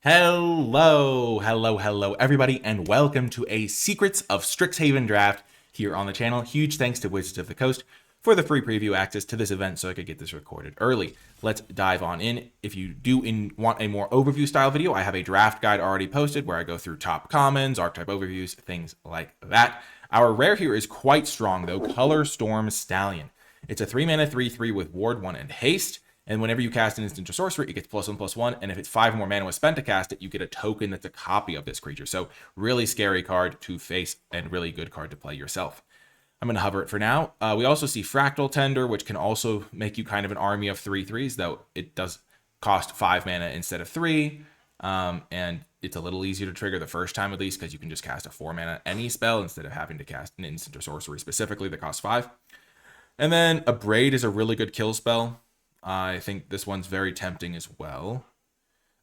Hello, everybody, and welcome to a Secrets of Strixhaven Draft here on the channel. Huge thanks to Wizards of the Coast for the free preview access to this event so I could get this recorded early. Let's dive on in. If you do want a more overview style video, I have a draft guide already posted where I go through top commons, archetype overviews, things like that. Our rare here is quite strong though, Color Storm Stallion. It's a 3-mana 3/3 with Ward 1 and Haste. And whenever you cast an instant or sorcery, it gets +1/+1. And if it's 5 more mana was spent to cast it, you get a token that's a copy of this creature. So really scary card to face and really good card to play yourself. I'm going to hover it for now. We also see Fractal Tender, which can also make you kind of an army of 3/3s, though it does cost 5 mana instead of 3. And it's a little easier to trigger the first time at least because you can just cast a 4 mana any spell instead of having to cast an instant or sorcery specifically that costs 5. And then a Braid is a really good kill spell. I think this one's very tempting as well.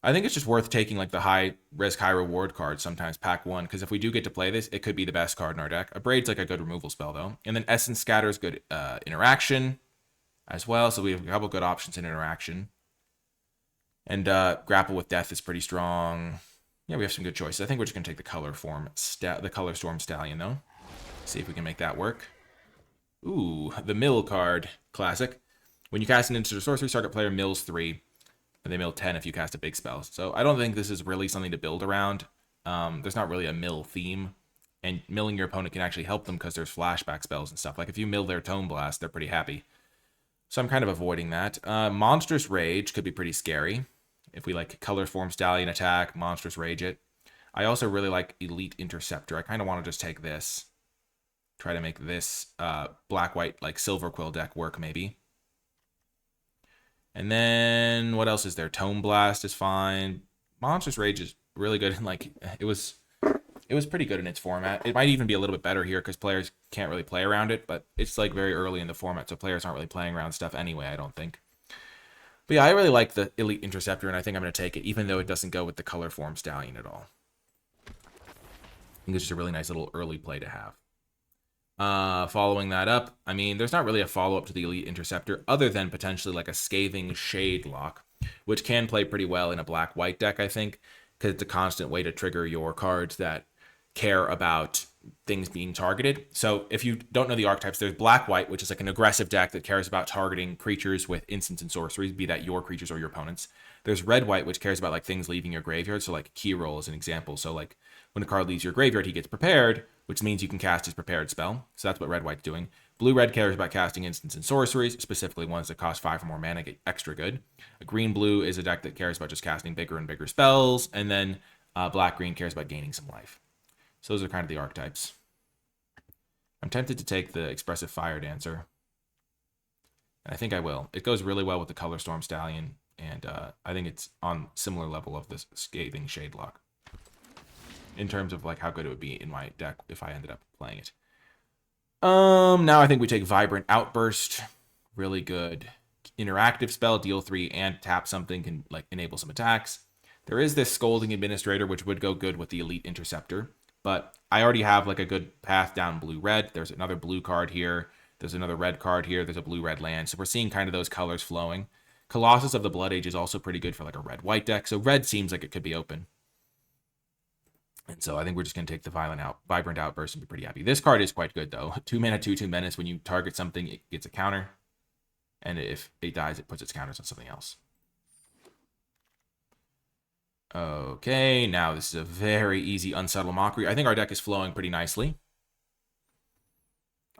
I think it's just worth taking like the high risk, high reward card, sometimes pack 1, because if we do get to play this, it could be the best card in our deck. A Braid's like a good removal spell though. And then Essence Scatter is good interaction as well. So we have a couple good options in interaction. And Grapple with Death is pretty strong. Yeah, we have some good choices. I think we're just going to take the Color Storm Stallion though. See if we can make that work. Ooh, the Mill card. Classic. When you cast an instant or sorcery, target player mills 3, and they mill 10 if you cast a big spell. So I don't think this is really something to build around. There's not really a mill theme, and milling your opponent can actually help them because there's flashback spells and stuff. Like if you mill their Tome Blast, they're pretty happy. So I'm kind of avoiding that. Monstrous Rage could be pretty scary. If we like Color Form Stallion attack, Monstrous Rage it. I also really like Elite Interceptor. I kind of want to just take this. Try to make this black-white like Silver Quill deck work maybe. And then what else is there? Tome Blast is fine. Monstrous Rage is really good. Like it was pretty good in its format. It might even be a little bit better here because players can't really play around it, but it's like very early in the format, so players aren't really playing around stuff anyway, I don't think. But yeah, I really like the Elite Interceptor, and I think I'm going to take it, even though it doesn't go with the Color Form Stallion at all. I think it's just a really nice little early play to have. Following that up, I mean, there's not really a follow-up to the Elite Interceptor other than potentially like a Scathing Shade Lock, which can play pretty well in a black-white deck, I think, because it's a constant way to trigger your cards that care about things being targeted. So if you don't know the archetypes, there's black-white, which is like an aggressive deck that cares about targeting creatures with instants and sorceries, be that your creatures or your opponents. There's red-white, which cares about like things leaving your graveyard, so like Key Roll is an example. So like when a card leaves your graveyard, he gets prepared, which means you can cast his prepared spell. So that's what red-white's doing. Blue-red cares about casting instants and sorceries, specifically ones that cost 5 or more mana, get extra good. A green-blue is a deck that cares about just casting bigger and bigger spells. And then black-green cares about gaining some life. So those are kind of the archetypes. I'm tempted to take the Expressive Fire Dancer. And I think I will. It goes really well with the Color Storm Stallion. And I think it's on similar level of this Scathing Shade Lock. In terms of like how good it would be in my deck if I ended up playing it. Now I think we take Vibrant Outburst. Really good interactive spell, deal 3 and tap something, can like enable some attacks. There is this Scolding Administrator, which would go good with the Elite Interceptor, but I already have like a good path down blue-red. There's another blue card here. There's another red card here. There's a blue-red land. So we're seeing kind of those colors flowing. Colossus of the Blood Age is also pretty good for like a red-white deck. So red seems like it could be open. And so I think we're just going to take the Vibrant Outburst and be pretty happy. This card is quite good, though. 2 mana, 2/2 menace. When you target something, it gets a counter. And if it dies, it puts its counters on something else. Okay, now this is a very easy Unsubtle Mockery. I think our deck is flowing pretty nicely.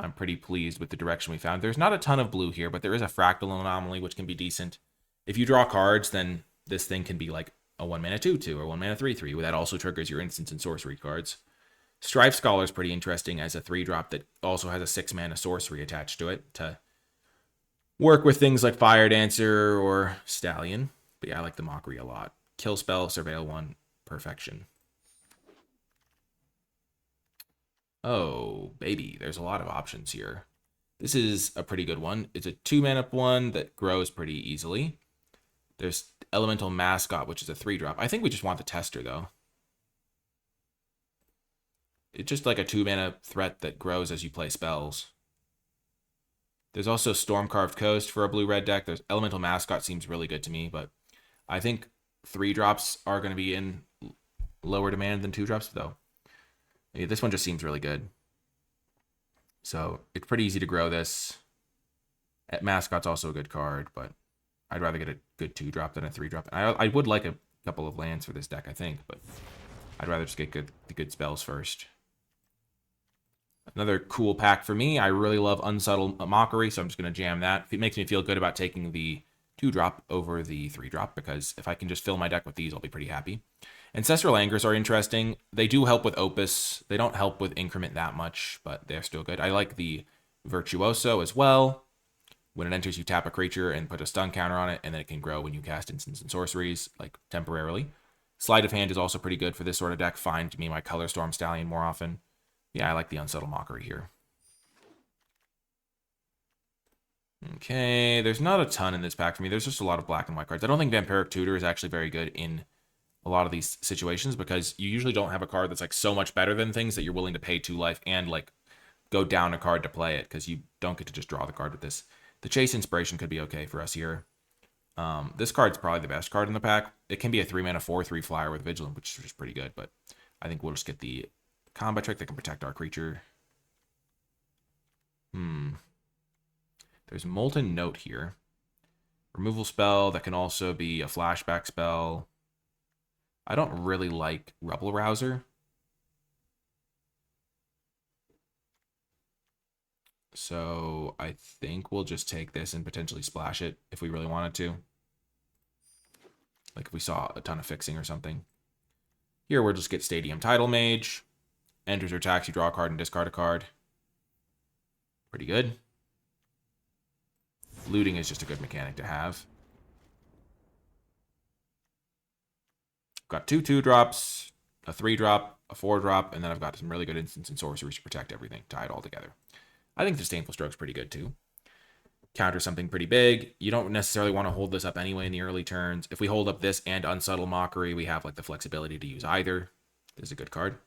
I'm pretty pleased with the direction we found. There's not a ton of blue here, but there is a Fractal Anomaly, which can be decent. If you draw cards, then this thing can be like a 1 mana 2/2 or 1 mana 3/3, where that also triggers your instants and sorcery cards. Strife Scholar is pretty interesting as a 3-drop that also has a 6 mana sorcery attached to it to work with things like Fire Dancer or Stallion. But yeah, I like the Mockery a lot. Kill spell, Surveil 1, perfection. Oh, baby, there's a lot of options here. This is a pretty good one. It's a 2 mana one that grows pretty easily. There's Elemental Mascot, which is a 3-drop. I think we just want the Tester, though. It's just like a 2 mana threat that grows as you play spells. There's also Storm Carved Coast for a blue-red deck. There's Elemental Mascot seems really good to me, but I think 3-drops are going to be in lower demand than 2-drops, though. Yeah, this one just seems really good. So it's pretty easy to grow this. Mascot's also a good card, but I'd rather get a good 2-drop than a 3-drop. I would like a couple of lands for this deck, I think, but I'd rather just get the good spells first. Another cool pack for me. I really love Unsubtle Mockery, so I'm just going to jam that. It makes me feel good about taking the 2-drop over the 3-drop, because if I can just fill my deck with these, I'll be pretty happy. Ancestral Angers are interesting. They do help with Opus. They don't help with Increment that much, but they're still good. I like the Virtuoso as well. When it enters, you tap a creature and put a stun counter on it, and then it can grow when you cast instants and sorceries, like temporarily. Sleight of Hand is also pretty good for this sort of deck. Find me my Color Storm Stallion more often. Yeah, I like the Unsubtle Mockery here. Okay, there's not a ton in this pack for me. There's just a lot of black and white cards. I don't think Vampiric Tutor is actually very good in a lot of these situations, because you usually don't have a card that's like so much better than things that you're willing to pay 2 life and like go down a card to play it, because you don't get to just draw the card with this. The Chase Inspiration could be okay for us here. This card's probably the best card in the pack. It can be a 3-mana 4/3 flyer with Vigilant, which is pretty good, but I think we'll just get the combat trick that can protect our creature. There's Molten Note here. Removal spell that can also be a flashback spell. I don't really like Rebel Rouser. So I think we'll just take this and potentially splash it if we really wanted to. Like if we saw a ton of fixing or something. Here we'll just get Stadium Tidal Mage. Enters or attacks, you draw a card and discard a card. Pretty good. Looting is just a good mechanic to have. Got 2 2-drops, a 3-drop, a 4-drop, and then I've got some really good instants and sorceries to protect everything, tie it all together. I think Disdainful Stroke's pretty good too. Counter something pretty big. You don't necessarily want to hold this up anyway in the early turns. If we hold up this and Unsubtle Mockery, we have like the flexibility to use either. This is a good card.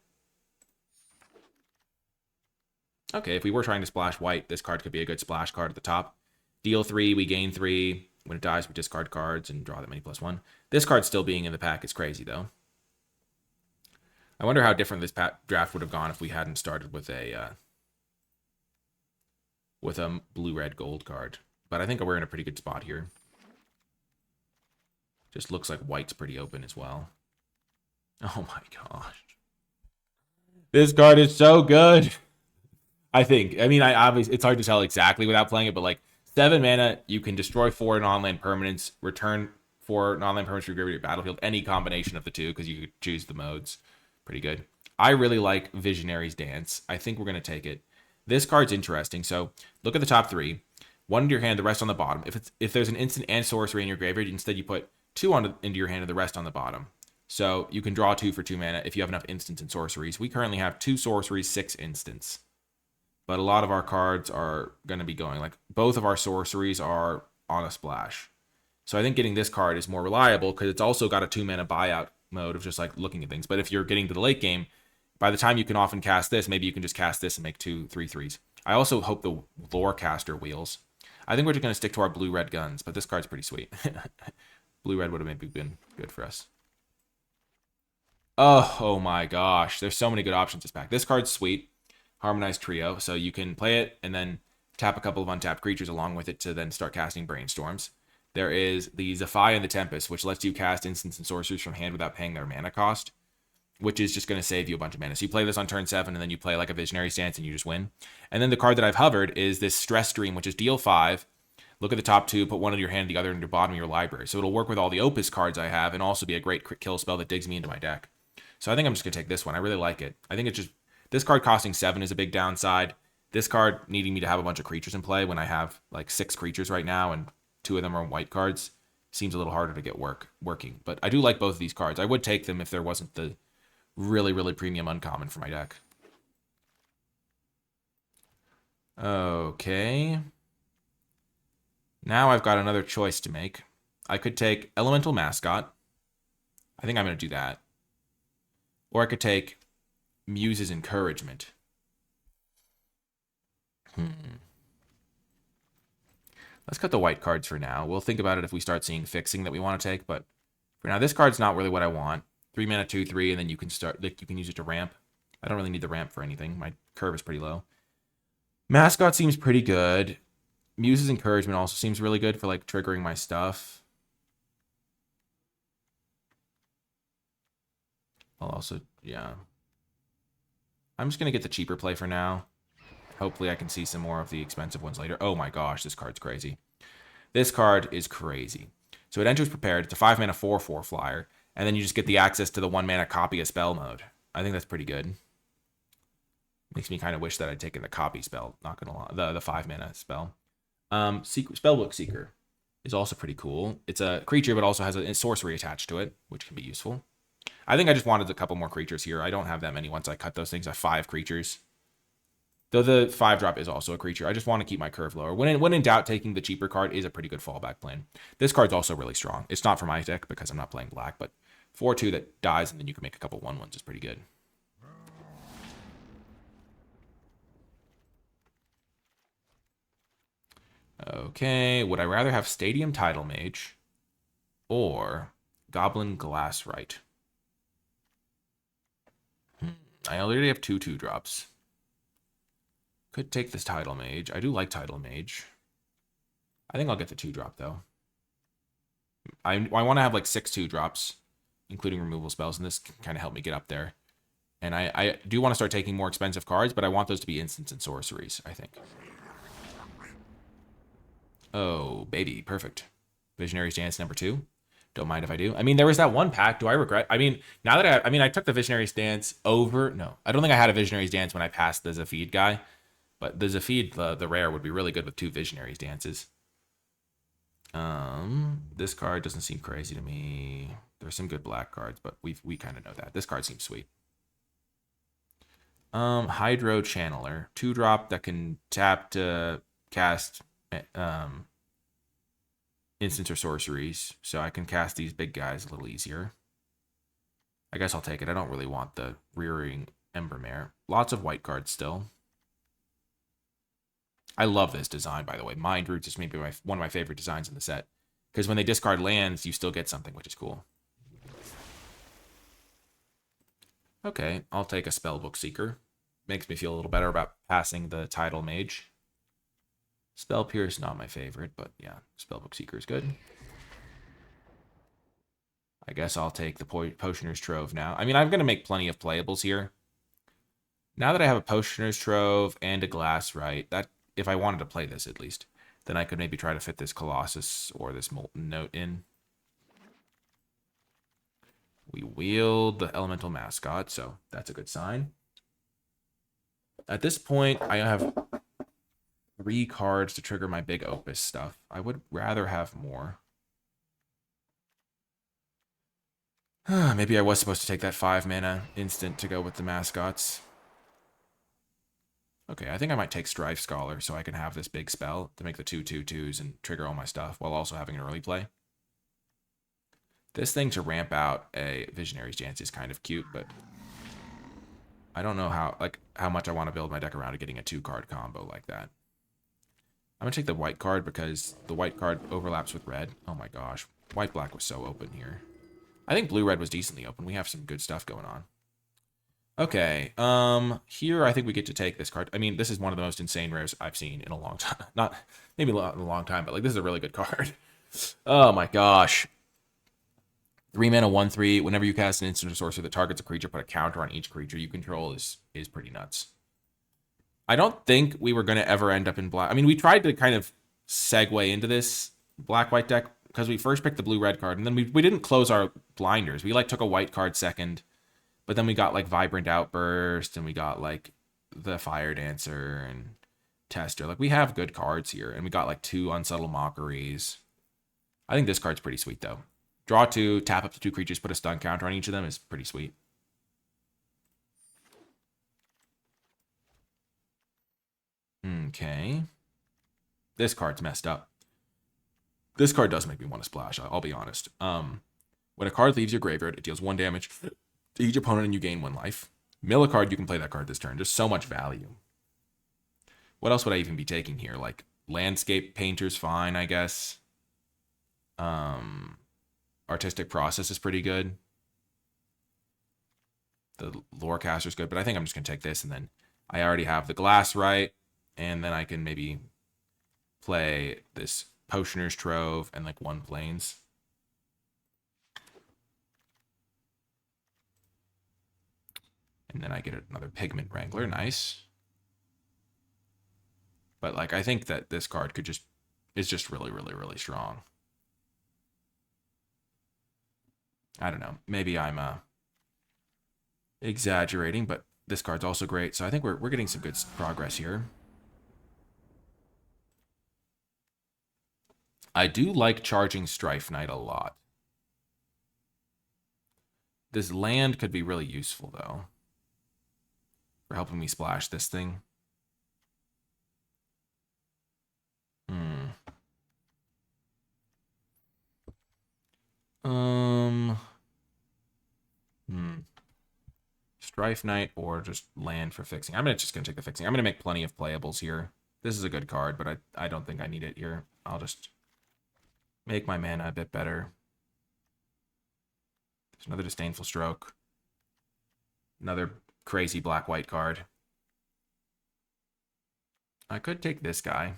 Okay, if we were trying to splash white, this card could be a good splash card at the top. Deal 3, we gain 3. When it dies, we discard cards and draw that many +1. This card still being in the pack is crazy, though. I wonder how different this draft would have gone if we hadn't started with a blue-red gold card. But I think we're in a pretty good spot here. Just looks like white's pretty open as well. Oh my gosh. This card is so good. I think. I mean, obviously it's hard to tell exactly without playing it, but like 7 mana, you can destroy 4 non-land permanents, return 4 non-land permanents to your graveyard battlefield, any combination of the two, because you could choose the modes. Pretty good. I really like Visionary's Dance. I think we're going to take it. This card's interesting. So look at the top 3. 1 into your hand, the rest on the bottom. If there's an instant and sorcery in your graveyard, instead you put 2 into your hand and the rest on the bottom. So you can draw 2 for 2 mana if you have enough instants and sorceries. We currently have 2 sorceries, 6 instants. But a lot of our cards are going to be going, like both of our sorceries are on a splash. So I think getting this card is more reliable because it's also got a 2-mana buyout mode of just like looking at things. But if you're getting to the late game, by the time you can often cast this, maybe you can just cast this and make 2 3/3s. I also hope the Lorecaster wheels. I think we're just going to stick to our blue-red guns, but this card's pretty sweet. Blue-red would have maybe been good for us. Oh my gosh. There's so many good options this pack. This card's sweet. Harmonized Trio, so you can play it and then tap a couple of untapped creatures along with it to then start casting Brainstorms. There is the Zephyr and the Tempest, which lets you cast instants and sorceries from hand without paying their mana cost, which is just going to save you a bunch of mana. So you play this on turn 7, and then you play like a Visionary Stance, and you just win. And then the card that I've hovered is this Stress Stream, which is deal 5. Look at the top 2, put 1 in your hand, the other in your bottom of your library. So it'll work with all the Opus cards I have, and also be a great kill spell that digs me into my deck. So I think I'm just going to take this one. I really like it. I think it's just... This card costing 7 is a big downside. This card needing me to have a bunch of creatures in play when I have like 6 creatures right now and 2 of them are white cards seems a little harder to get working. But I do like both of these cards. I would take them if there wasn't the really, really premium uncommon for my deck. Okay. Now I've got another choice to make. I could take Elemental Mascot. I think I'm going to do that. Or I could take Muse's Encouragement. Let's cut the white cards for now. We'll think about it if we start seeing fixing that we want to take, but For now, this card's not really what I want. 3 mana, 2/3, and then you can start. Like, you can use it to ramp. I don't really need the ramp for anything. My curve is pretty low. Mascot seems pretty good. Muse's Encouragement also seems really good for like triggering my stuff. I'll also, yeah. I'm just gonna get the cheaper play for now. Hopefully I can see some more of the expensive ones later. Oh my gosh, this card's crazy. This card is crazy. So it enters prepared. It's a 5 mana 4/4 flyer. And then you just get the access to the 1 mana copy a spell mode. I think that's pretty good. Makes me kind of wish that I'd taken the copy spell. Not gonna lie. The 5 mana spell. Spellbook Seeker is also pretty cool. It's a creature, but also has a sorcery attached to it, which can be useful. I think I just wanted a couple more creatures here. I don't have that many once I cut those things. I have 5 creatures. Though the 5-drop is also a creature. I just want to keep my curve lower. When in doubt, taking the cheaper card is a pretty good fallback plan. This card's also really strong. It's not for my deck because I'm not playing black, but 4/2 that dies and then you can make a couple 1/1s is pretty good. Okay, would I rather have Stadium Tidal Mage or Goblin Glasswright? I already have 2/2-drops. Could take this Tidal Mage. I do like Tidal Mage. I think I'll get the 2-drop, though. I want to have like 6 2-drops, including removal spells, and this can kind of help me get up there. And I do want to start taking more expensive cards, but I want those to be instants and sorceries, I think. Oh, baby. Perfect. Visionary Stance number 2. Don't mind if I do. I mean, there was that one pack. Do I regret? I mean, now that I took the Visionary Stance over. No, I don't think I had a Visionary Stance when I passed the Zafid guy. But the Zafid, the rare, would be really good with 2 Visionary Stances. This card doesn't seem crazy to me. There's some good black cards, but we kind of know that. This card seems sweet. Hydro Channeler. 2-drop that can tap to cast instants or sorceries. So I can cast these big guys a little easier. I guess I'll take it. I don't really want the Rearing Embermare. Lots of white cards still. I love this design, by the way. Mind Roots is maybe one of my favorite designs in the set. Because when they discard lands, you still get something, which is cool. Okay, I'll take a Spellbook Seeker. Makes me feel a little better about passing the Tidal Mage. Spell Pierce, not my favorite, but yeah, Spellbook Seeker is good. I guess I'll take the Potioner's Trove now. I mean, I'm going to make plenty of playables here. Now that I have a Potioner's Trove and a Glasswright, that if I wanted to play this at least, then I could maybe try to fit this Colossus or this Molten Note in. We wield the Elemental Mascot, so that's a good sign. At this point, I have 3 cards to trigger my big Opus stuff. I would rather have more. Maybe I was supposed to take that 5 mana instant to go with the mascots. Okay, I think I might take Strife Scholar so I can have this big spell to make the 2/2/2s and trigger all my stuff while also having an early play. This thing to ramp out a Visionary Stance is kind of cute, but I don't know how much I want to build my deck around to getting a 2-card combo like that. I'm going to take the white card because the white card overlaps with red. Oh my gosh. White-black was so open here. I think blue-red was decently open. We have some good stuff going on. Okay, here I think we get to take this card. I mean, this is one of the most insane rares I've seen in a long time. Not maybe in a long time, but like this is a really good card. Oh my gosh. 3 mana, 1/3. Whenever you cast an instant or sorcery that targets a creature, put a counter on each creature you control is pretty nuts. I don't think we were going to ever end up in black. I mean, we tried to kind of segue into this black-white deck because we first picked the blue-red card, and then we didn't close our blinders. We like took a white card second. But then we got like Vibrant Outburst and we got like the Fire Dancer and Tester. Like we have good cards here. And we got like 2 Unsubtle Mockeries. I think this card's pretty sweet though. Draw 2, tap up to 2 creatures, put a stun counter on each of them is pretty sweet. Okay. This card's messed up. This card does make me want to splash, I'll be honest. When a card leaves your graveyard, it deals 1 damage to each opponent and you gain 1 life. Mill a card, you can play that card this turn. There's so much value. What else would I even be taking here? Like Landscape Painter's fine, I guess. Artistic Process is pretty good. The Lorecaster is good, but I think I'm just going to take this, and then I already have the Glass right, and then I can maybe play this Potioner's Trove and like 1 Plains. And then I get another Pigment Wrangler. Nice. But like, I think that this card is just really, really, really strong. I don't know. Maybe I'm exaggerating, but this card's also great. So I think we're getting some good progress here. I do like charging Strife Knight a lot. This land could be really useful, though, for helping me splash this thing. Strife Knight or just land for fixing. I'm just going to take the fixing. I'm going to make plenty of playables here. This is a good card, but I don't think I need it here. I'll just make my mana a bit better. There's another Disdainful Stroke. Another crazy black-white card. I could take this guy.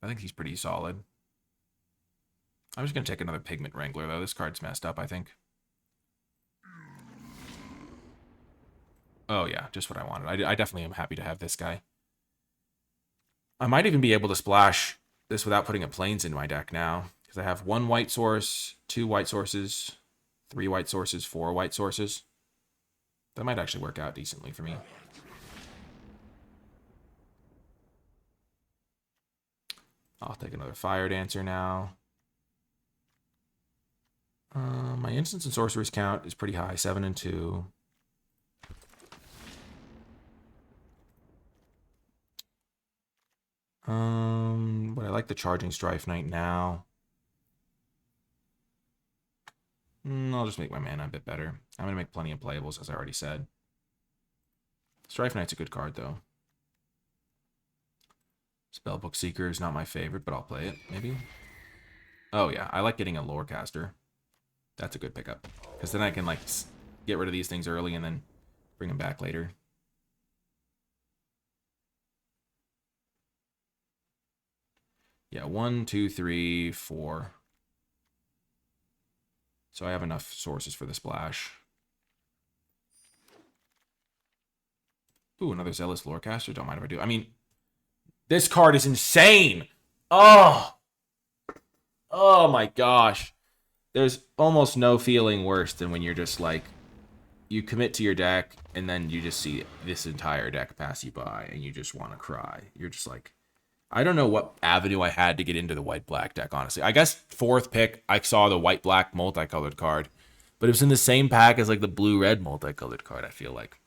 I think he's pretty solid. I'm just going to take another Pigment Wrangler, though. This card's messed up, I think. Oh, yeah, just what I wanted. I definitely am happy to have this guy. I might even be able to splash this without putting a Plains in my deck now, because I have 1 white source, 2 white sources, 3 white sources, 4 white sources. That might actually work out decently for me. I'll take another Fire Dancer now. My instants and sorceries count is pretty high, 7 and 2. But I like the charging Strife Knight now. I'll just make my mana a bit better. I'm going to make plenty of playables, as I already said. Strife Knight's a good card, though. Spellbook Seeker is not my favorite, but I'll play it, maybe. Oh, yeah. I like getting a Lorecaster. That's a good pickup. Because then I can, like, get rid of these things early and then bring them back later. Yeah, 1, 2, 3, 4. So I have enough sources for the splash. Ooh, another Zealous Lorecaster. Don't mind if I do. I mean, this card is insane. Oh my gosh. There's almost no feeling worse than when you're just like, you commit to your deck and then you just see this entire deck pass you by and you just want to cry. You're just like, I don't know what avenue I had to get into the white-black deck, honestly. I guess 4th pick, I saw the white-black multicolored card, but it was in the same pack as like the blue-red multicolored card, I feel like.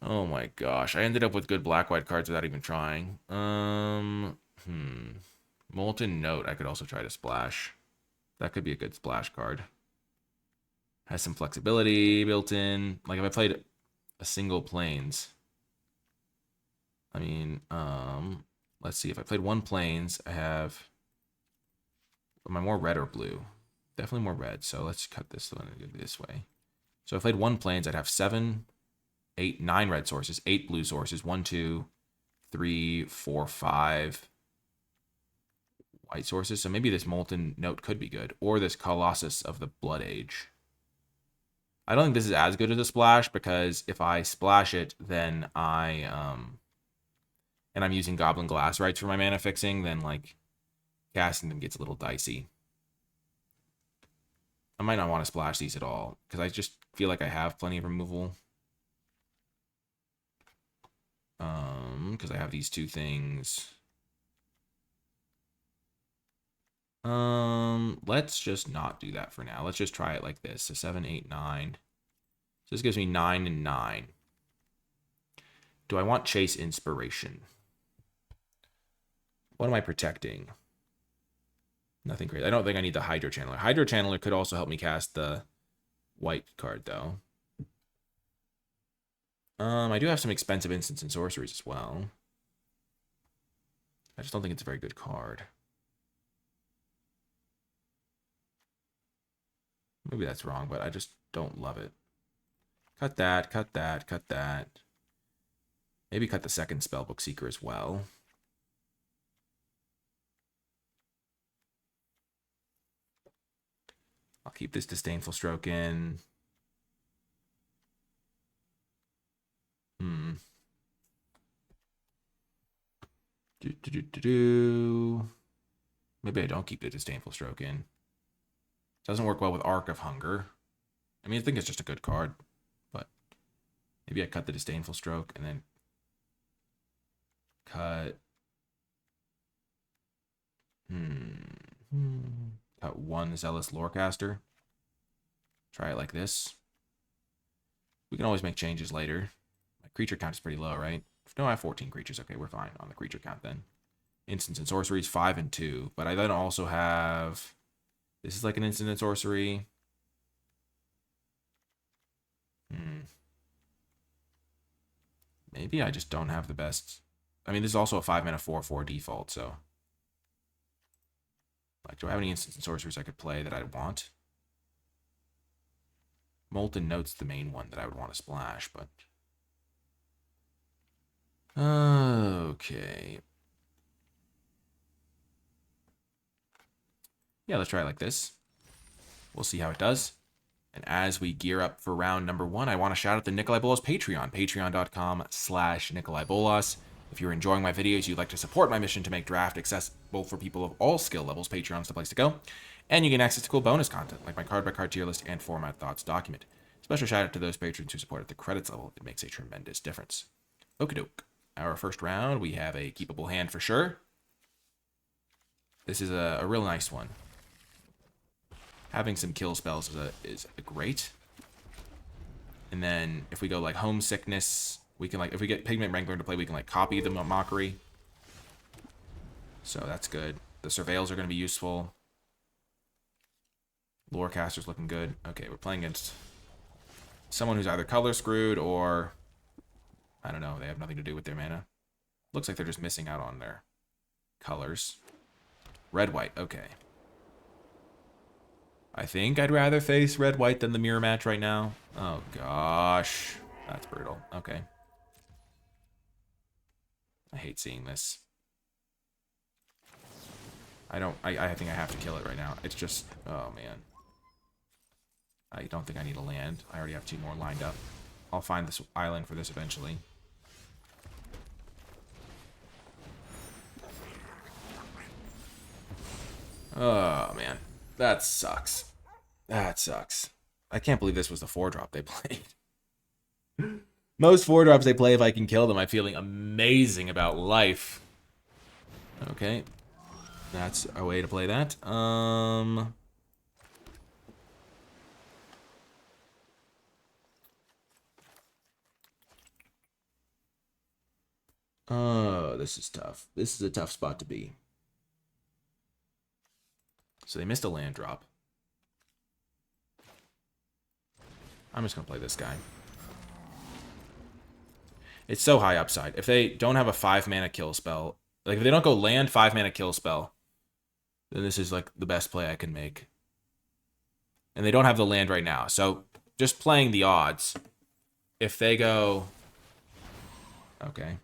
Oh my gosh. I ended up with good black-white cards without even trying. Molten Note, I could also try to splash. That could be a good splash card. Has some flexibility built in. Like if I played a single Plains. I mean, let's see. If I played 1 Plains, I have... Am I more red or blue? Definitely more red. So let's cut this one and go this way. So if I played 1 Plains, I'd have 7, 8, 9 red sources, 8 blue sources, 1, 2, 3, 4, 5 white sources. So maybe this Molten Note could be good. Or this Colossus of the Blood Age. I don't think this is as good as a splash because if I splash it, then and I'm using Goblin Glass Rights for my mana fixing, then like casting them gets a little dicey. I might not want to splash these at all because I just feel like I have plenty of removal. Because I have these 2 things. Let's just not do that for now. Let's just try it like this. So 7, 8, 9. So this gives me 9 and 9. Do I want Chase Inspiration? What am I protecting? Nothing great. I don't think I need the Hydro Channeler. Hydro Channeler could also help me cast the white card, though. I do have some expensive instants and sorceries as well. I just don't think it's a very good card. Maybe that's wrong, but I just don't love it. Cut that, cut that, cut that. Maybe cut the second Spellbook Seeker as well. I'll keep this Disdainful Stroke in. Maybe I don't keep the Disdainful Stroke in. Doesn't work well with Arc of Hunger. I mean, I think it's just a good card, but maybe I cut the Disdainful Stroke and then cut. Cut one Zealous Lorecaster. Try it like this. We can always make changes later. My creature count is pretty low, right? No, I have 14 creatures. Okay, we're fine on the creature count then. Instants and sorceries, 5 and 2. But I then also have... This is like an instant and sorcery. Maybe I just don't have the best... I mean, this is also a 5-mana 4/4 default, so... Like, do I have any instants and sorceries I could play that I want? Molten Note's the main one that I would want to splash, but... Okay. Yeah, let's try it like this. We'll see how it does. And as we gear up for round number 1, I want to shout out the NicolaiBolas Patreon, patreon.com/NicolaiBolas. If you're enjoying my videos, you'd like to support my mission to make draft accessible for people of all skill levels, Patreon's the place to go. And you get access to cool bonus content, like my card-by-card tier list and format thoughts document. Special shout out to those patrons who support at the credits level. It makes a tremendous difference. Okie doke. Our first round, we have a keepable hand for sure. This is a real nice one. Having some kill spells is great. And then if we go like Homesickness, we can like, if we get Pigment Wrangler into play, we can like copy the Mockery. So that's good. The Surveils are going to be useful. Lorecaster's looking good. Okay, we're playing against someone who's either color screwed or, I don't know, they have nothing to do with their mana. Looks like they're just missing out on their colors. Red-white, okay. I think I'd rather face red-white than the mirror match right now. Oh, gosh. That's brutal. Okay. I hate seeing this. I think I have to kill it right now. It's just... Oh, man. I don't think I need a land. I already have 2 more lined up. I'll find this island for this eventually. Oh, man. That sucks. That sucks. I can't believe this was the 4-drop they played. Most 4-drops they play, if I can kill them, I'm feeling amazing about life. Okay. That's a way to play that. Oh, this is tough. This is a tough spot to be. So they missed a land drop. I'm just going to play this guy. It's so high upside. If they don't have a 5-mana kill spell, like if they don't go land 5-mana kill spell, then this is like the best play I can make. And they don't have the land right now. So just playing the odds. If they go... Okay.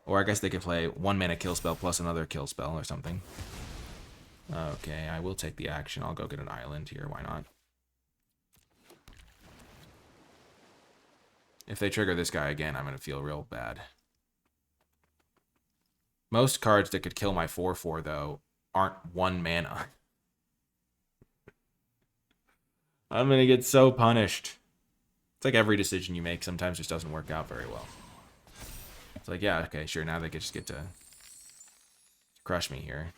Or I guess they could play 1-mana kill spell plus another kill spell or something. Okay, I will take the action. I'll go get an island here. Why not? If they trigger this guy again, I'm going to feel real bad. Most cards that could kill my 4/4, though, aren't 1 mana. I'm going to get so punished. It's like every decision you make sometimes just doesn't work out very well. It's like, yeah, okay, sure, now they just get to crush me here.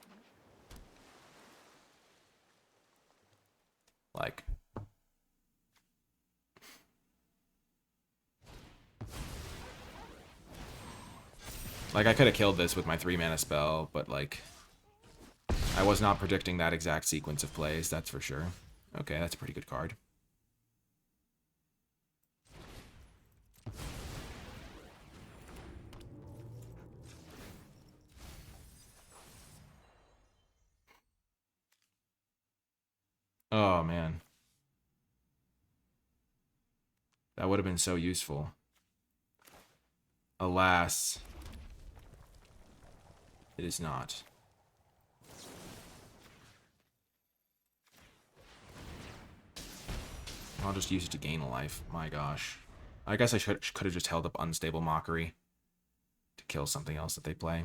Like... Like, I could have killed this with my 3-mana spell, but, like, I was not predicting that exact sequence of plays, that's for sure. Okay, that's a pretty good card. Oh, man. That would have been so useful. Alas, it is not. I'll just use it to gain a life. My gosh. I guess I could have just held up Unstable Mockery to kill something else that they play.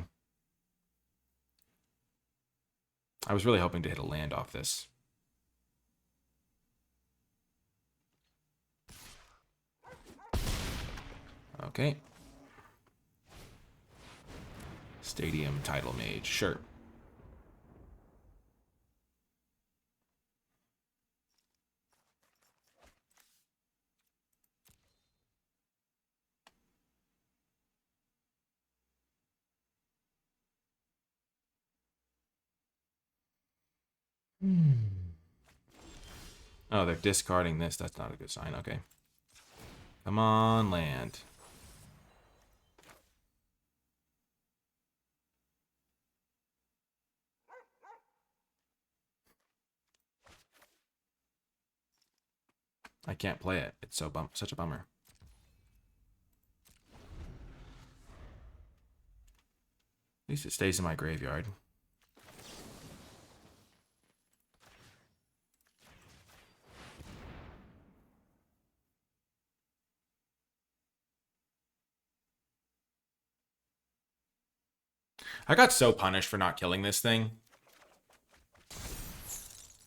I was really hoping to hit a land off this. Okay. Stadium Tidal Mage. Sure. Oh, they're discarding this. That's not a good sign. Okay. Come on, land. I can't play it. It's such a bummer. At least it stays in my graveyard. I got so punished for not killing this thing.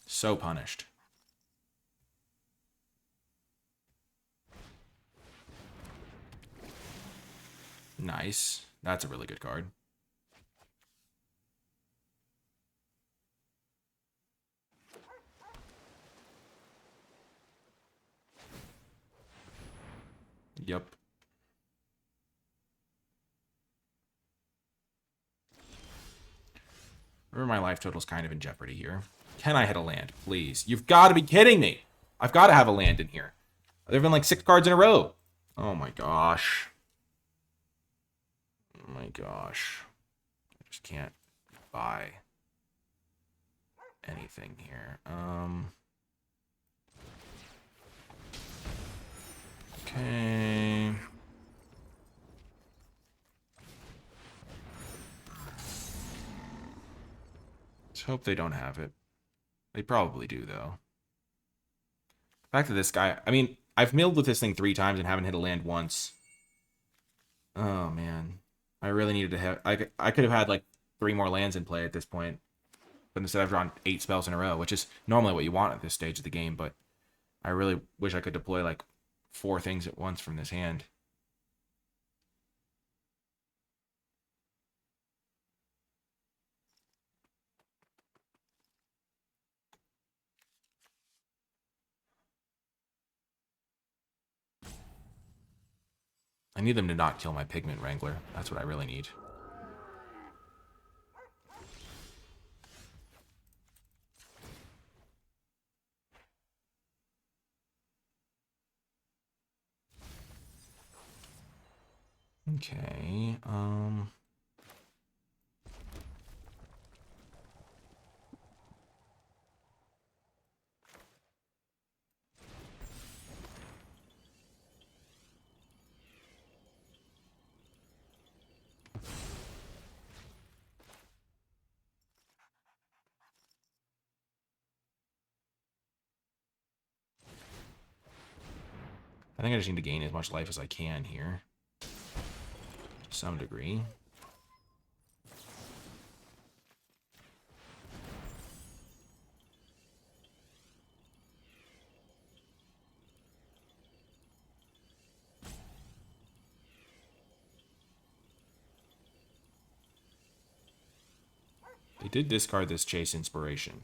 So punished. Nice. That's a really good card. Yep. Remember, my life total's kind of in jeopardy here. Can I hit a land, please? You've got to be kidding me. I've got to have a land in here. There have been like 6 cards in a row. Oh my gosh. Oh my gosh. I just can't buy anything here. Okay. Let's hope they don't have it. They probably do, though. Back to this guy. I mean, I've milled with this thing 3 times and haven't hit a land once. Oh, man. I really needed to have... I could have had, like, 3 more lands in play at this point. But instead I've drawn 8 spells in a row, which is normally what you want at this stage of the game, but I really wish I could deploy, like, 4 things at once from this hand. I need them to not kill my Pigment Wrangler. That's what I really need. Okay, I think I just need to gain as much life as I can here. To some degree. They did discard this Chase Inspiration.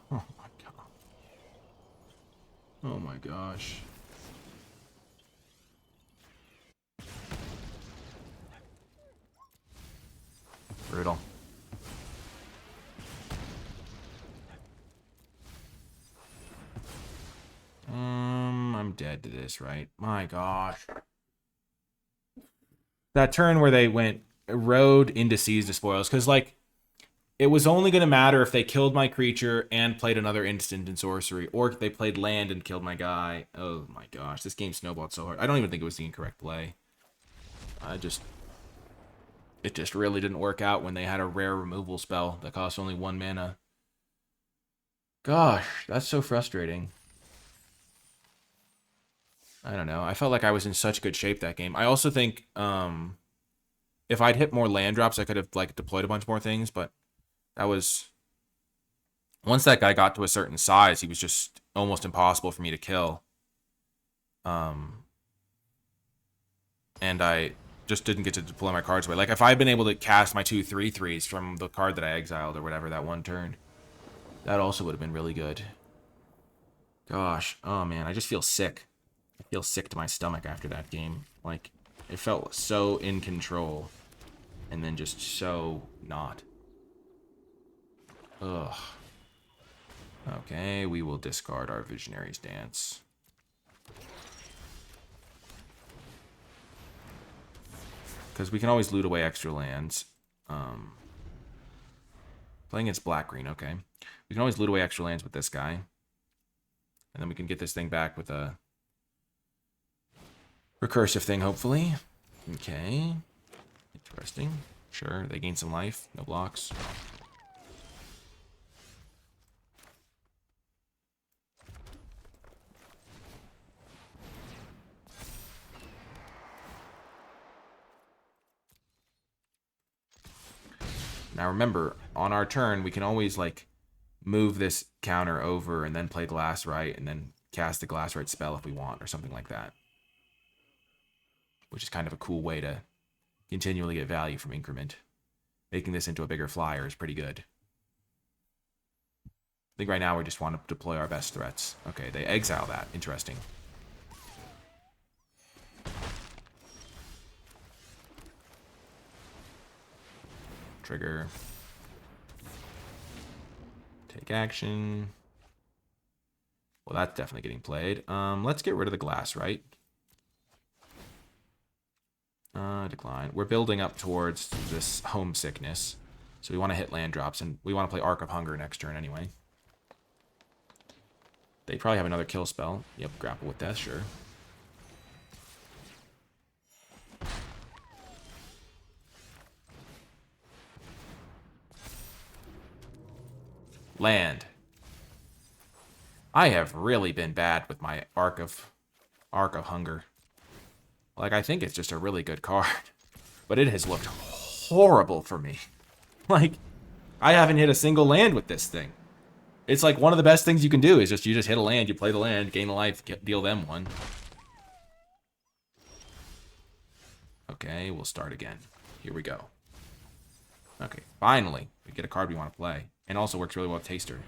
Oh my god. Oh my gosh. Brutal. I'm dead to this, right? My gosh. that turn where they went road into Seize the Spoils, because like it was only going to matter if they killed my creature and played another instant in sorcery, or if they played land and killed my guy. Oh my gosh, this game snowballed so hard. I don't even think it was the incorrect play. It just really didn't work out when they had a rare removal spell that cost only 1 mana. Gosh, that's so frustrating. I don't know. I felt like I was in such good shape that game. I also think if I'd hit more land drops, I could have like deployed a bunch more things, but that was... Once that guy got to a certain size, he was just almost impossible for me to kill. And I just didn't get to deploy my cards away. Like, if I had been able to cast my 2 3/3s from the card that I exiled or whatever that one turn, that also would have been really good. Gosh, oh man, I just feel sick. I feel sick to my stomach after that game. Like, it felt so in control, and then just so not. Ugh. Okay, we will discard our Visionary's Dance. Because we can always loot away extra lands. Playing against black-green, okay. We can always loot away extra lands with this guy. And then we can get this thing back with a recursive thing, hopefully. Okay. Interesting. Sure, they gain some life. No blocks. Now remember, on our turn, we can always like move this counter over and then play Glass Right and then cast the Glass Right spell if we want or something like that. Which is kind of a cool way to continually get value from increment. Making this into a bigger flyer is pretty good. I think right now we just want to deploy our best threats. Okay, they exile that. Interesting. Trigger. Take action. Well, that's definitely getting played. Let's get rid of the Glass Right. Decline. We're building up towards this homesickness. So we want to hit land drops, and we want to play Arc of Hunger next turn anyway. They probably have another kill spell. Yep, Grapple with Death, sure. Land. I have really been bad with my Arc of Hunger. Like, I think it's just a really good card. But it has looked horrible for me. Like, I haven't hit a single land with this thing. It's like one of the best things you can do is you just hit a land, you play the land, gain a life, deal them one. Okay, we'll start again. Here we go. Okay, finally, we get a card we want to play. And also works really well with Taster.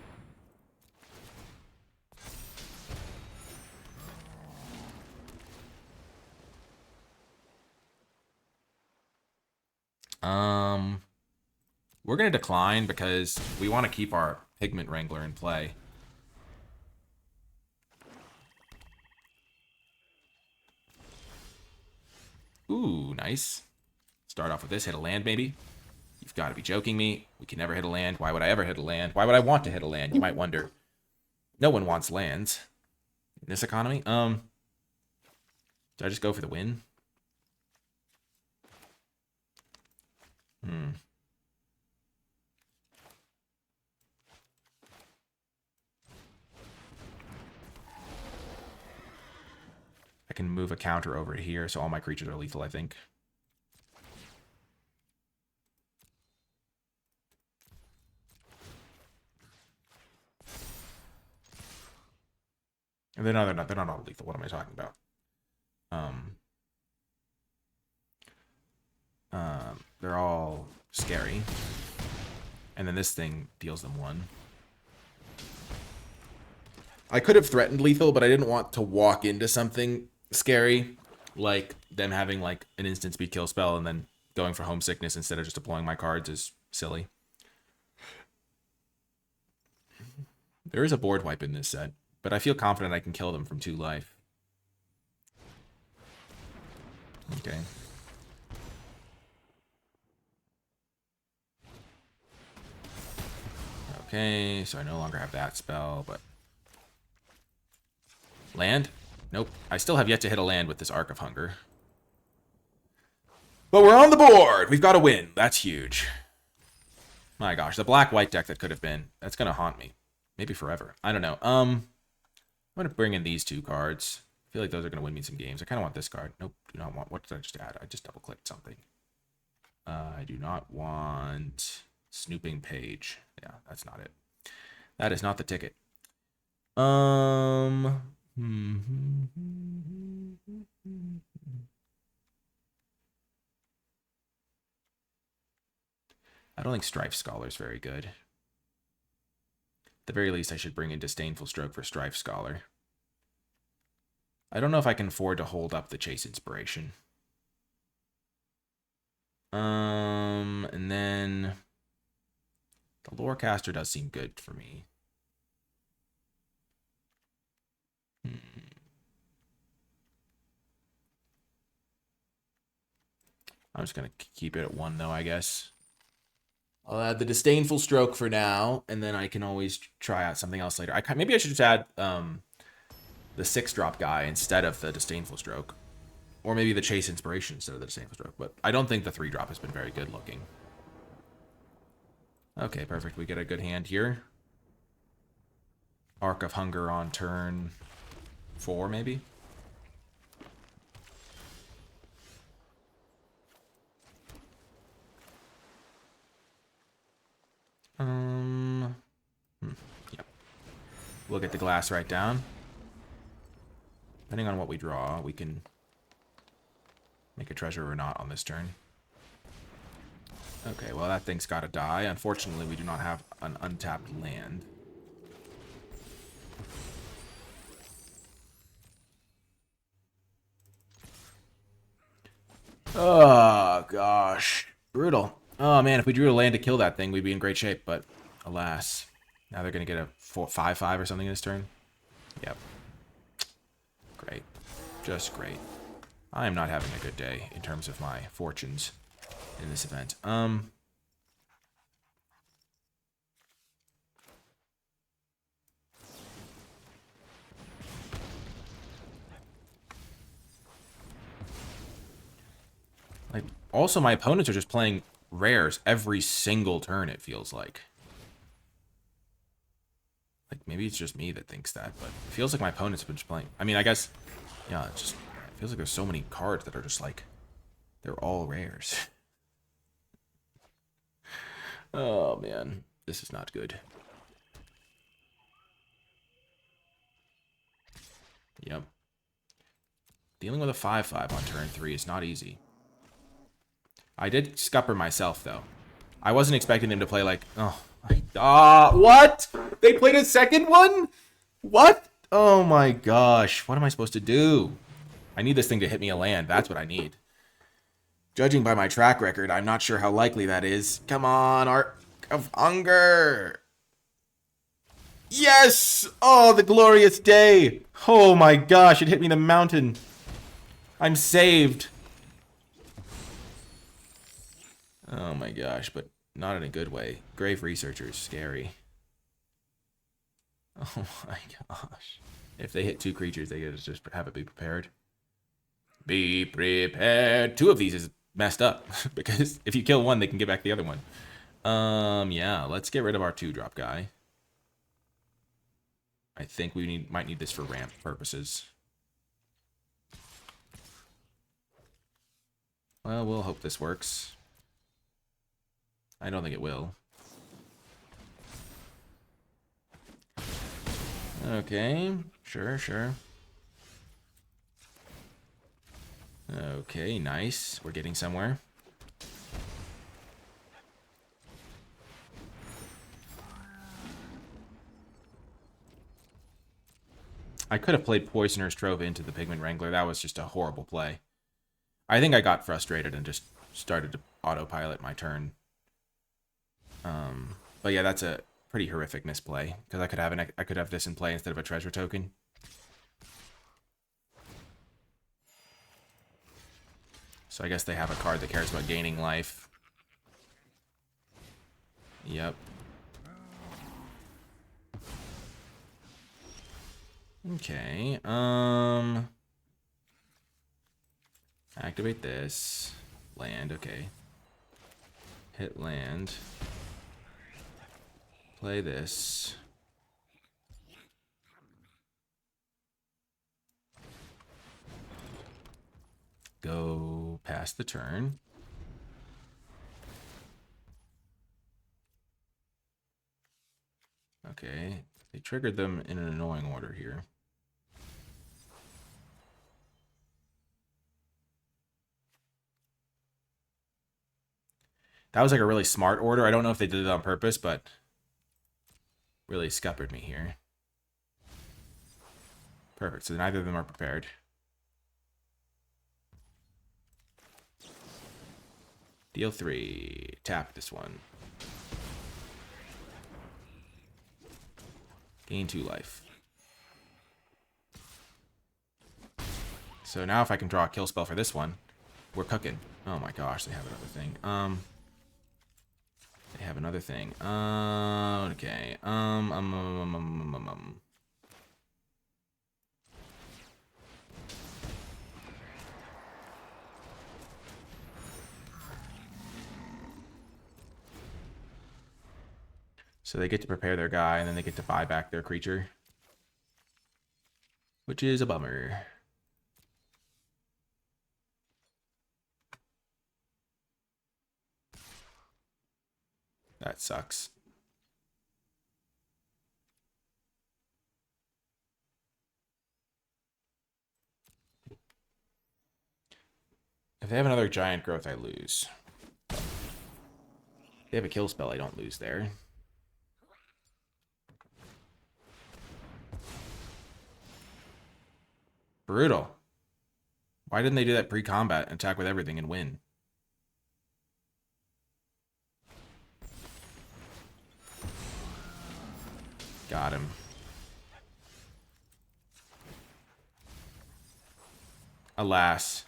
We're going to decline because we want to keep our Pigment Wrangler in play. Ooh, nice. Start off with this, hit a land maybe. You've got to be joking me. We can never hit a land. Why would I ever hit a land? Why would I want to hit a land? You might wonder. No one wants lands in this economy. Did I just go for the win? I can move a counter over to here, so all my creatures are lethal, I think. They're not all lethal. What am I talking about? They're all scary. And then this thing deals them 1. I could have threatened lethal, but I didn't want to walk into something scary, like them having like an instant speed kill spell and then going for homesickness instead of just deploying my cards is silly. There is a board wipe in this set, but I feel confident I can kill them from 2 life. Okay. Okay, so I no longer have that spell, but... Land? Nope. I still have yet to hit a land with this Arc of Hunger. But we're on the board! We've got to win. That's huge. My gosh, the black-white deck that could have been. That's going to haunt me. Maybe forever. I don't know. I'm going to bring in these 2 cards. I feel like those are going to win me some games. I kind of want this card. Nope, do not want... What did I just add? I just double-clicked something. I do not want... Snooping Page. Yeah, that's not it. That is not the ticket. I don't think Strife Scholar is very good. At the very least, I should bring in Disdainful Stroke for Strife Scholar. I don't know if I can afford to hold up the Chase Inspiration. And then the Lorecaster does seem good for me. I'm just going to keep it at 1, though, I guess. I'll add the Disdainful Stroke for now, and then I can always try out something else later. Maybe I should just add the 6-drop guy instead of the Disdainful Stroke. Or maybe the Chase Inspiration instead of the Disdainful Stroke. But I don't think the 3-drop has been very good looking. Okay, perfect. We get a good hand here. Arc of Hunger on turn 4, maybe? Yep. We'll get the glass right down. Depending on what we draw, we can make a treasure or not on this turn. Okay, well, that thing's got to die. Unfortunately, we do not have an untapped land. Oh, gosh. Brutal. Oh, man, if we drew a land to kill that thing, we'd be in great shape, but alas. Now they're going to get a 5/5 or something in this turn. Yep. Great. Just great. I am not having a good day in terms of my fortunes in this event. Like, also, my opponents are just playing rares every single turn, it feels like. Like, maybe it's just me that thinks that, but it feels like my opponents have been just playing. I mean, I guess, yeah, it feels like there's so many cards that are just like, they're all rares. Oh, man. This is not good. Yep. Dealing with a 5/5 on turn 3 is not easy. I did scupper myself, though. I wasn't expecting him to play like... Oh, my God. What? They played a second one? What? Oh, my gosh. What am I supposed to do? I need this thing to hit me a land. That's what I need. Judging by my track record, I'm not sure how likely that is. Come on, Arc of Hunger. Yes! Oh, the glorious day. Oh, my gosh. It hit me in the mountain. I'm saved. Oh my gosh, but not in a good way. Grave Researcher is scary. Oh my gosh. If they hit 2 creatures, they gotta just have it be prepared. Be prepared. 2 of these is messed up because if you kill one, they can get back the other one. Yeah, let's get rid of our 2-drop guy. I think we might need this for ramp purposes. Well, we'll hope this works. I don't think it will. Okay, sure. Okay, nice. We're getting somewhere. I could have played Poisoner's Trove into the Pigment Wrangler. That was just a horrible play. I think I got frustrated and just started to autopilot my turn. But yeah, that's a pretty horrific misplay because I could have this in play instead of a treasure token. So I guess they have a card that cares about gaining life. Yep. Okay. Activate this. Land, okay. Hit land. Play this. Go past the turn. Okay. They triggered them in an annoying order here. That was like a really smart order. I don't know if they did it on purpose, but really scuppered me here. Perfect. So neither of them are prepared. Deal 3. Tap this one. Gain 2 life. So now if I can draw a kill spell for this one, we're cooking. Oh my gosh, they have another thing. They have another thing. Okay. So they get to prepare their guy, and then they get to buy back their creature. Which is a bummer. That sucks. If they have another giant growth, I lose. If they have a kill spell, I don't lose there. Brutal. Why didn't they do that pre-combat and attack with everything and win? Got him. Alas.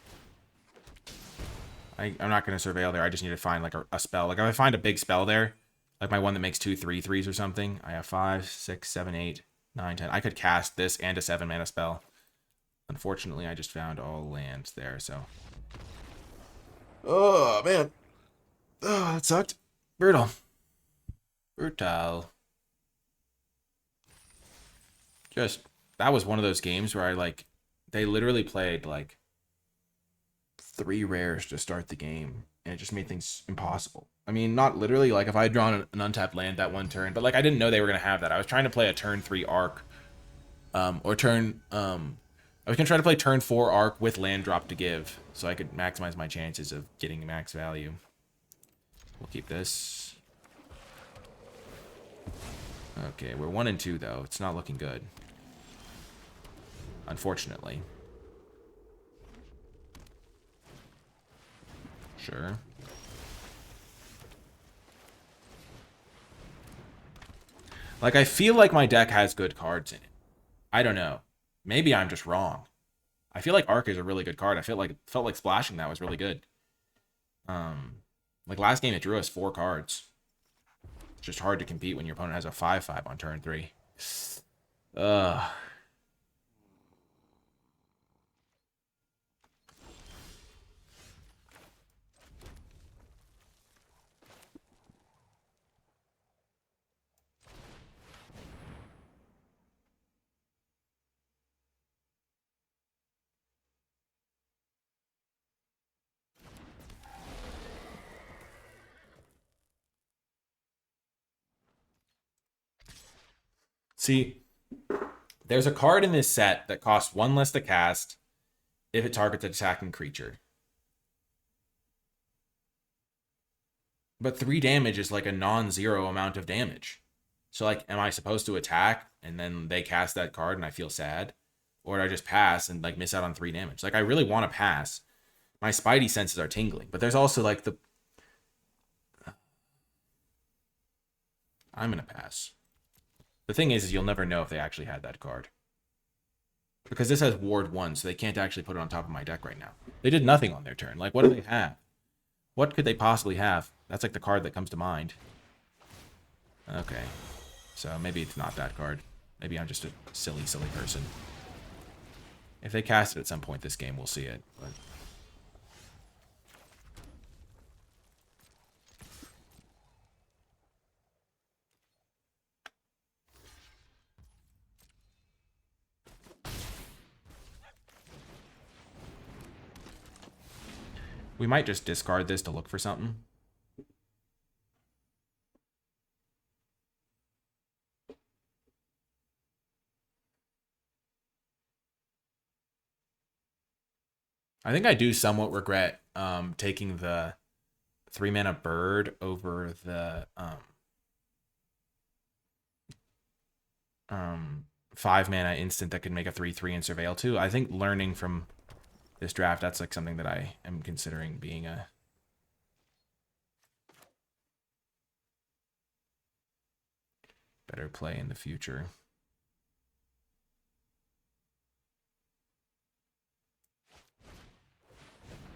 I'm not going to surveil there. I just need to find like a spell. Like if I find a big spell there, like my one that makes 2 3/3s or something, I have 5, 6, 7, 8, 9, 10. I could cast this and a 7-mana spell. Unfortunately, I just found all lands there, so. Oh, man. Oh, that sucked. Brutal. Brutal. Just, that was one of those games where I, like, they literally played, like, 3 rares to start the game, and it just made things impossible. I mean, not literally, like, if I had drawn an untapped land that one turn, but, like, I didn't know they were going to have that. I was trying to play a turn 3 arc, I was going to try to play turn 4 arc with land drop to give, so I could maximize my chances of getting max value. We'll keep this. Okay, we're 1 and 2, though. It's not looking good. Unfortunately. Sure. Like, I feel like my deck has good cards in it. I don't know. Maybe I'm just wrong. I feel like Arc is a really good card. I felt like splashing that was really good. Like last game it drew us 4 cards. It's just hard to compete when your opponent has a 5/5 on turn 3. Ugh. See, there's a card in this set that costs 1 less to cast if it targets an attacking creature. But 3 damage is like a non-zero amount of damage. So, like, am I supposed to attack and then they cast that card and I feel sad? Or do I just pass and, like, miss out on 3 damage? Like, I really want to pass. My spidey senses are tingling. But there's also, like, the... I'm going to pass. The thing is you'll never know if they actually had that card. Because this has Ward 1, so they can't actually put it on top of my deck right now. They did nothing on their turn. Like, what do they have? What could they possibly have? That's like the card that comes to mind. Okay. So maybe it's not that card. Maybe I'm just a silly person. If they cast it at some point this game, we'll see it. But we might just discard this to look for something. I think I do somewhat regret taking the 3-mana bird over the 5-mana instant that could make a 3/3 and surveil too. I think learning from this draft, that's like something that I am considering being a better play in the future.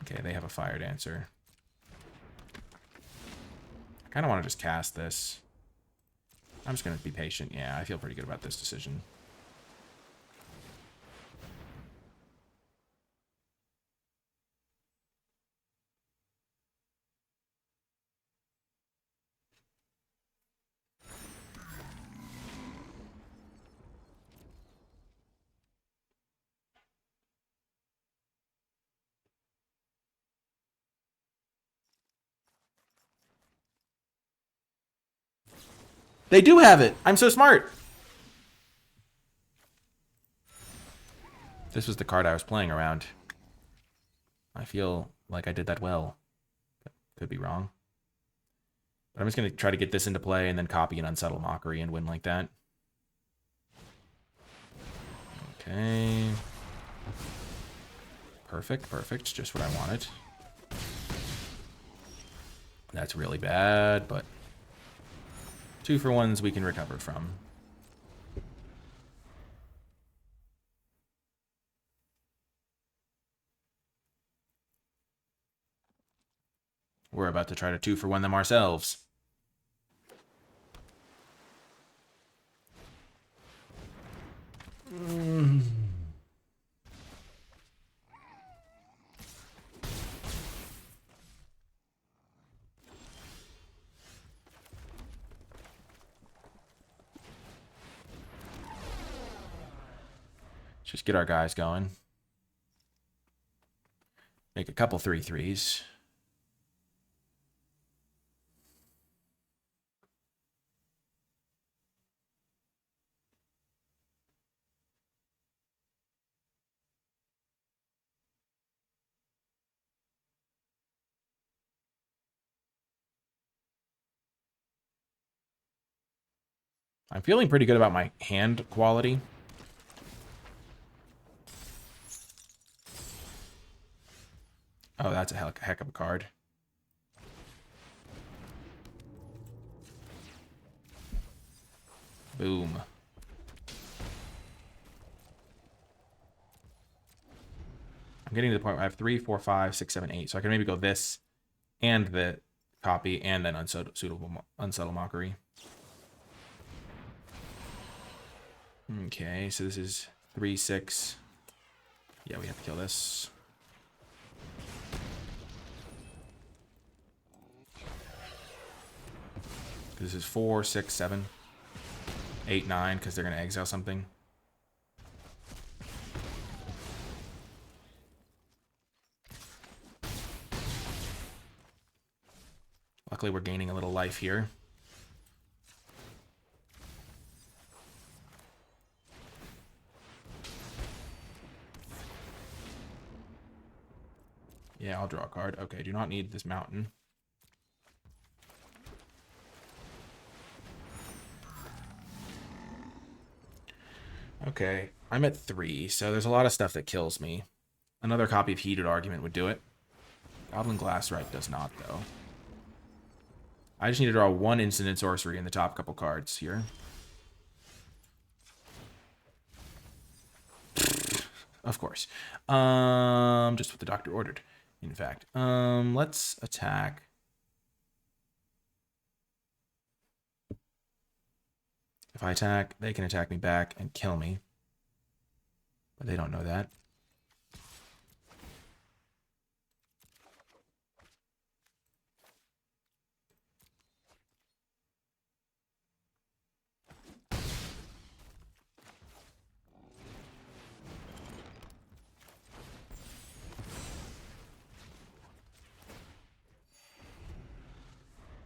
Okay, they have a Fire Dancer. I kind of want to just cast this. I'm just going to be patient. Yeah, I feel pretty good about this decision. They do have it. I'm so smart. This was the card I was playing around. I feel like I did that well. Could be wrong. But I'm just going to try to get this into play and then copy an Unsubtle Mockery and win like that. Okay. Perfect, perfect. Just what I wanted. That's really bad, but 2-for-1s we can recover from. We're about to try to 2-for-1 them ourselves. Just get our guys going. Make a couple 3/3s. I'm feeling pretty good about my hand quality. Oh, that's a heck of a card. Boom. I'm getting to the point where I have 3, 4, 5, 6, 7, 8. So I can maybe go this and the copy and then Unsubtle Mockery. Okay, so this is 3, 6. Yeah, we have to kill this. This is 4, 6, 7, 8, 9, because they're going to exile something. Luckily, we're gaining a little life here. Yeah, I'll draw a card. Okay, do not need this mountain. Okay, I'm at 3, so there's a lot of stuff that kills me. Another copy of Heated Argument would do it. Goblin Glassrite does not, though. I just need to draw 1 instant and sorcery in the top couple cards here. Of course. Just what the doctor ordered, in fact. Let's attack. If I attack, they can attack me back and kill me. But they don't know that.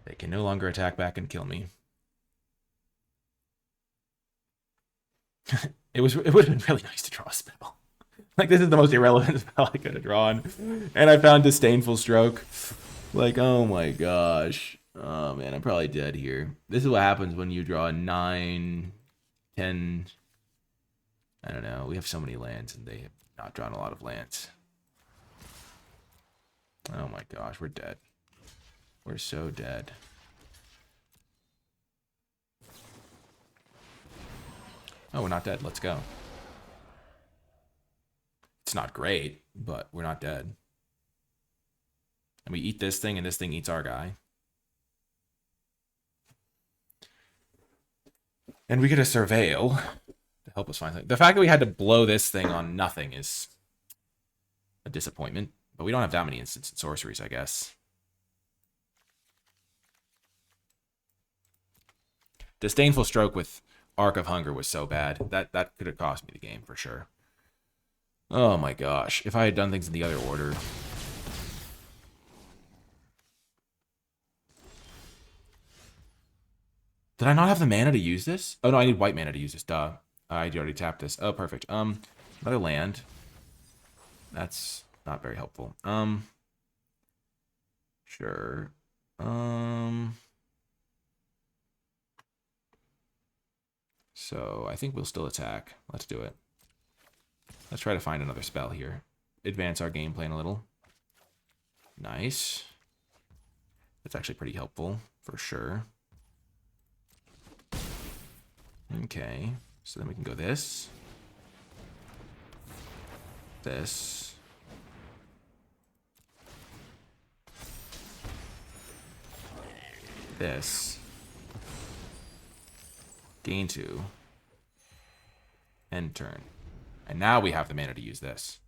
They can no longer attack back and kill me. It would have been really nice to draw a spell. Like, this is the most irrelevant spell I could have drawn. And I found Disdainful Stroke. Like, oh my gosh. Oh man, I'm probably dead here. This is what happens when you draw 9, 10. I don't know. We have so many lands and they have not drawn a lot of lands. Oh my gosh, we're dead. We're so dead. Oh, we're not dead. Let's go. It's not great, but we're not dead. And we eat this thing, and this thing eats our guy. And we get a Surveil to help us find something. The fact that we had to blow this thing on nothing is a disappointment. But we don't have that many instants and sorceries, I guess. Disdainful Stroke with Arc of Hunger was so bad. That could have cost me the game for sure. Oh my gosh. If I had done things in the other order. Did I not have the mana to use this? Oh no, I need white mana to use this. Duh. I already tapped this. Oh, perfect. Another land. That's not very helpful. Sure. So I think we'll still attack. Let's do it. Let's try to find another spell here. Advance our game plan a little. Nice. That's actually pretty helpful, for sure. Okay. So then we can go this. This. This. Gain 2. End turn. And now we have the mana to use this.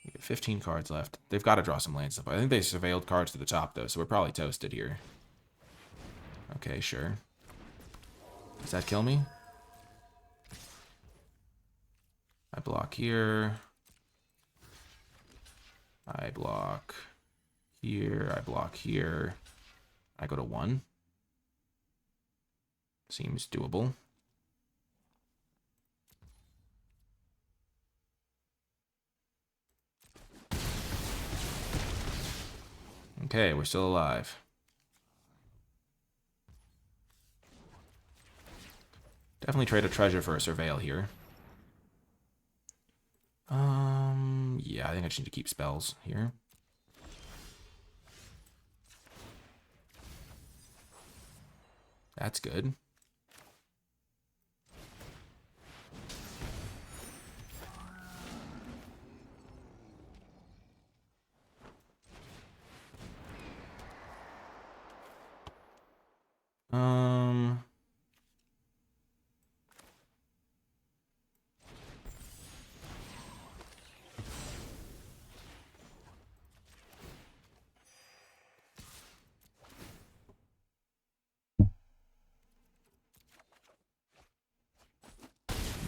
We get 15 cards left. They've got to draw some land stuff. I think they surveilled cards to the top, though, so we're probably toasted here. Okay, sure. Does that kill me? I block here. I block here. I block here. I go to 1. Seems doable. Okay, we're still alive. Definitely trade a treasure for a Surveil here. Yeah, I think I just need to keep spells here. That's good.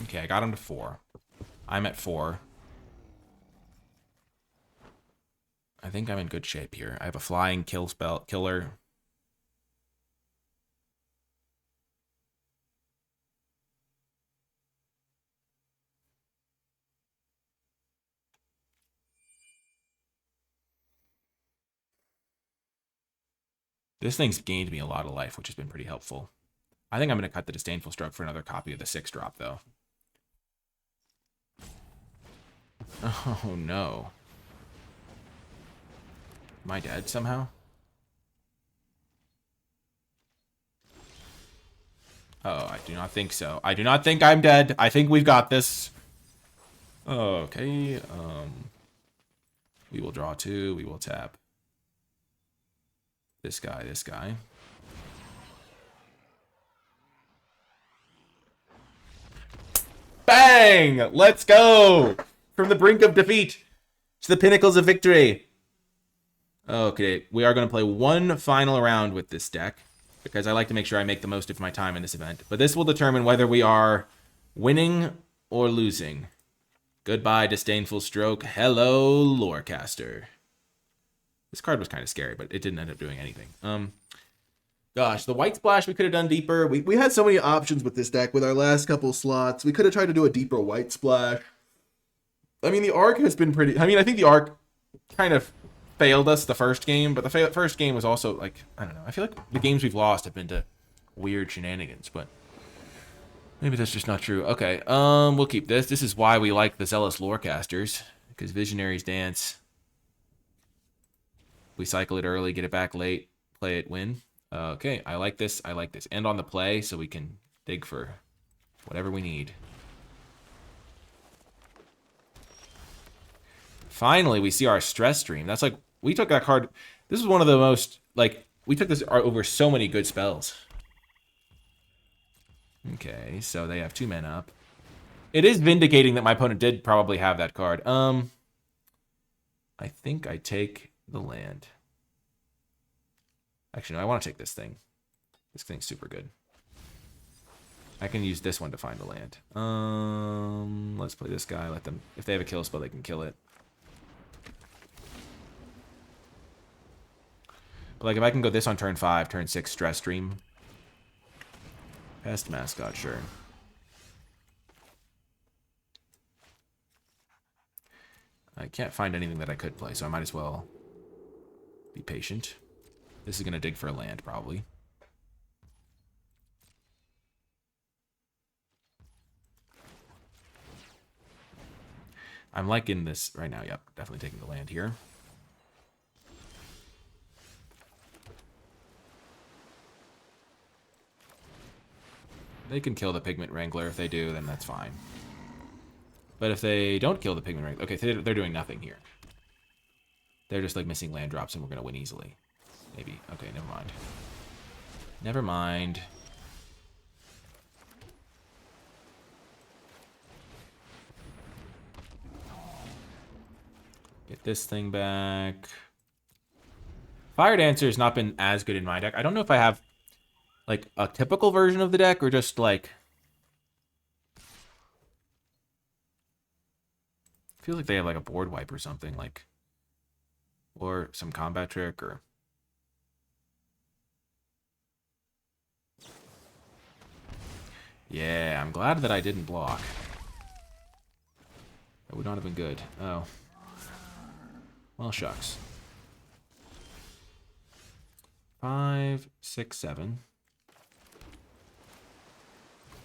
Okay, I got him to 4. I'm at 4. I think I'm in good shape here. I have a flying killer. This thing's gained me a lot of life, which has been pretty helpful. I think I'm going to cut the Disdainful Stroke for another copy of the 6-drop, though. Oh, no. Am I dead somehow? Oh, I do not think so. I do not think I'm dead. I think we've got this. Okay. We will draw 2. We will tap. This guy, this guy. Bang! Let's go! From the brink of defeat to the pinnacles of victory. Okay, we are going to play one final round with this deck, because I like to make sure I make the most of my time in this event. But this will determine whether we are winning or losing. Goodbye, Disdainful Stroke. Hello, Lorecaster. This card was kind of scary, but it didn't end up doing anything. Gosh, the White Splash we could have done deeper. We had so many options with this deck with our last couple slots. We could have tried to do a deeper White Splash. I mean, the Arc has been pretty... I mean, I think the Arc kind of failed us the first game, but the first game was also, like, I don't know. I feel like the games we've lost have been to weird shenanigans, but maybe that's just not true. Okay, we'll keep this. This is why we like the Zealous Lorecasters, because Visionaries dance. We cycle it early, get it back late, play it, win. Okay, I like this. I like this. End on the play so we can dig for whatever we need. Finally, we see our Stress Stream. That's like, we took that card. This is one of the most, like, we took this over so many good spells. Okay, so they have 2 men up. It is vindicating that my opponent did probably have that card. I think I take the land. Actually, no, I want to take this thing. This thing's super good. I can use this one to find the land. Let's play this guy. Let them, if they have a kill spell, they can kill it. But like, if I can go this on turn 5, turn 6, Stress Stream. Pest Mascot, sure. I can't find anything that I could play, so I might as well be patient. This is going to dig for a land, probably. I'm liking this right now. Yep, definitely taking the land here. They can kill the Pigment Wrangler. If they do, then that's fine. But if they don't kill the Pigment Wrangler... Okay, they're doing nothing here. They're just like missing land drops and we're going to win easily. Maybe. Okay, never mind. Never mind. Get this thing back. Fire Dancer has not been as good in my deck. I don't know if I have like a typical version of the deck or just like... I feel like they have like a board wipe or something, like, or some combat trick, or... Yeah, I'm glad that I didn't block. That would not have been good. Oh. Well, shucks. 5, 6, 7.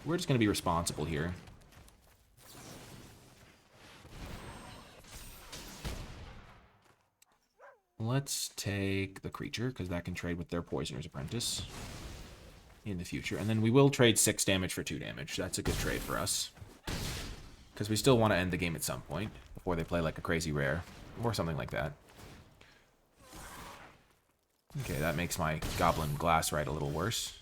We're just going to be responsible here. Let's take the creature, because that can trade with their Poisoner's Apprentice in the future. And then we will trade 6 damage for 2 damage. That's a good trade for us. Because we still want to end the game at some point, before they play like a crazy rare, or something like that. Okay, that makes my Goblin Glass Ride a little worse.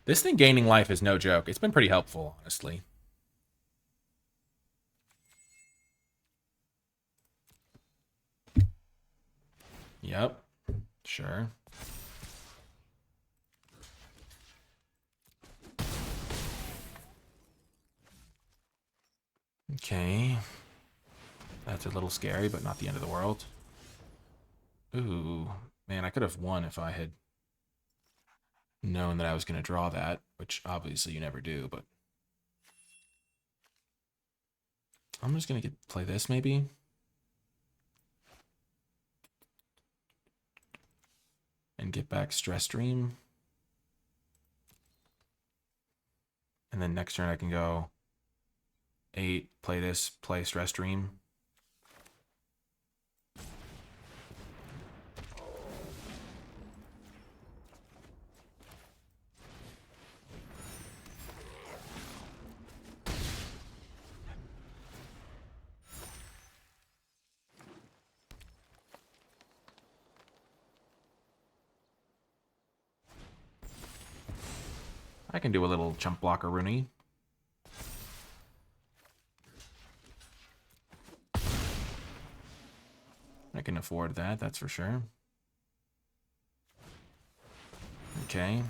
This thing gaining life is no joke. It's been pretty helpful, honestly. Yep. Sure. Okay. That's a little scary, but not the end of the world. Ooh. Man, I could have won if I had known that I was going to draw that, which obviously you never do, but I'm just going to play this maybe. And get back Stress Stream. And then next turn I can go 8, play this, play Stress Stream. I can do a little chump blocker Rooney. I can afford that, that's for sure. Okay.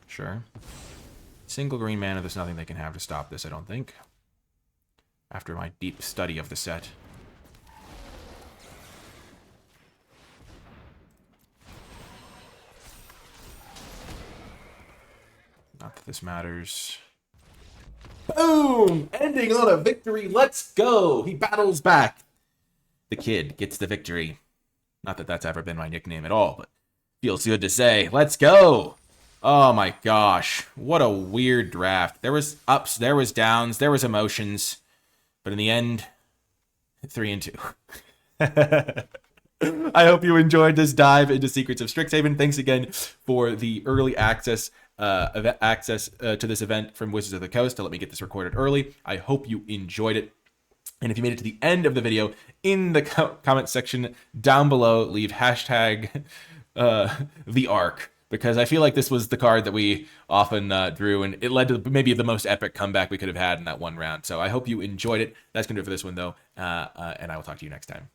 Sure. Single green mana, there's nothing they can have to stop this, I don't think. After my deep study of the set. Not that this matters. Boom! Ending on a victory. Let's go. He battles back. The kid gets the victory. Not that that's ever been my nickname at all, but feels good to say. Let's go. Oh my gosh. What a weird draft. There was ups, there was downs, there was emotions. But in the end, 3-2. I hope you enjoyed this dive into Secrets of Strixhaven. Thanks again for the early access to this event from Wizards of the Coast to let me get this recorded early. I hope you enjoyed it. And if you made it to the end of the video, in the comment section down below, leave hashtag the Arc, because I feel like this was the card that we often drew, and it led to maybe the most epic comeback we could have had in that one round. So I hope you enjoyed it. That's going to do it for this one, though, and I will talk to you next time.